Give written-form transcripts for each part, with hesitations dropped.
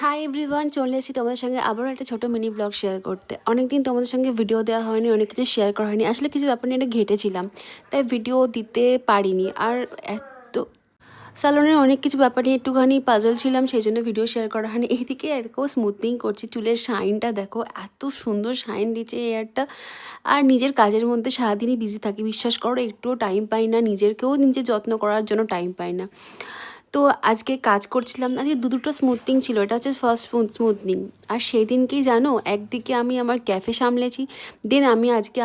Hi everyone, চলে এসেছি তোমাদের সঙ্গে আবারও একটা ছোটো মিনি ব্লগ শেয়ার করতে। অনেকদিন তোমাদের সঙ্গে ভিডিও দেওয়া হয়নি, অনেক কিছু শেয়ার করা হয়নি। আসলে কিছু ব্যাপার নিয়ে ঘেটেছিলাম, তাই ভিডিও দিতে পারিনি। আর এত স্যালনের অনেক কিছু ব্যাপার নিয়ে একটুখানি পাজল ছিলাম, সেই জন্য ভিডিও শেয়ার করা হয়নি। এইদিকে দেখো স্মুথনিং করছি, চুলের শাইনটা দেখো, এত সুন্দর শাইন দিচ্ছে হেয়ারটা। আর নিজের কাজের মধ্যে সারাদিনই বিজি থাকি, বিশ্বাস করো একটুও টাইম পাই না, নিজেরকেও নিজের যত্ন করার জন্য টাইম পাই না। তো আজকে কাজ করছিলাম, আজকে দুটো স্মুথনিং ছিল, এটা হচ্ছে ফার্স্ট স্মুথনিং। আর সেই দিনকেই জানো, একদিকে আমি আমার ক্যাফে সামলেছি, দেন আজকে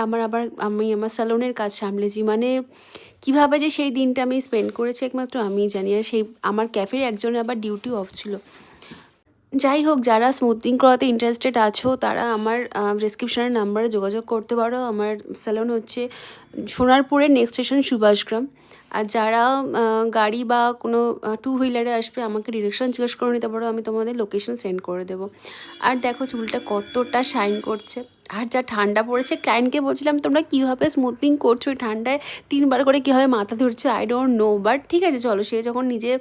আমি আমার স্যালনের কাজ সামলেছি। মানে কীভাবে যে সেই দিনটা আমি স্পেন্ড করেছি একমাত্র আমিই জানি। আর সেই আমার ক্যাফের একজনের আবার ডিউটি অফ ছিল। যাই হোক, যারা স্মুথনিং করাতে ইন্টারেস্টেড আছো তারা আমার ডেসক্রিপশনের নাম্বারে যোগাযোগ করতে পারো। আমার স্যালন হচ্ছে সোনারপুরের নেক্সট স্টেশন সুভাষগ্রাম। আর যারা গাড়ি বা কোনো টু হুইলারে আসবে, আমাকে ডিরেকশন জিজ্ঞেস করে নিতে পারো, আমি তোমাদের লোকেশন সেন্ড করে দেবো। আর দেখো চুলটা কতটা শাইন করছে। আর যা ঠান্ডা পড়েছে, ক্লায়েন্টকে বলছিলাম তোমরা কীভাবে স্মুথনিং করছো এই ঠান্ডায়, 3বার করে কীভাবে মাথা ধরছে আই ডোন্ট নো, বাট ঠিক আছে চলো, সে যখন নিজে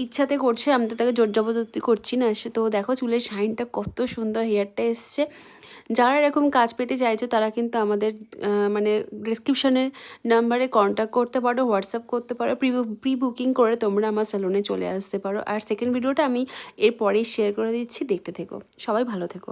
ইচ্ছাতে করছে, আমি তো তাকে জোর জবরদস্তি করছি না। সে তো দেখো চুলের শাইনটা কত সুন্দর, হেয়ারটা এসছে। যারা এরকম কাজ পেতে চাইছো তারা কিন্তু আমাদের মানে ডিসক্রিপশনের নাম্বারে কন্ট্যাক্ট করতে পারো, হোয়াটসঅ্যাপ করতে পারো, প্রি বুকিং করে তোমরা আমার স্যালনে চলে আসতে পারো। আর সেকেন্ড ভিডিওটা আমি এরপরেই শেয়ার করে দিচ্ছি, দেখতে থেকো। সবাই ভালো থেকো।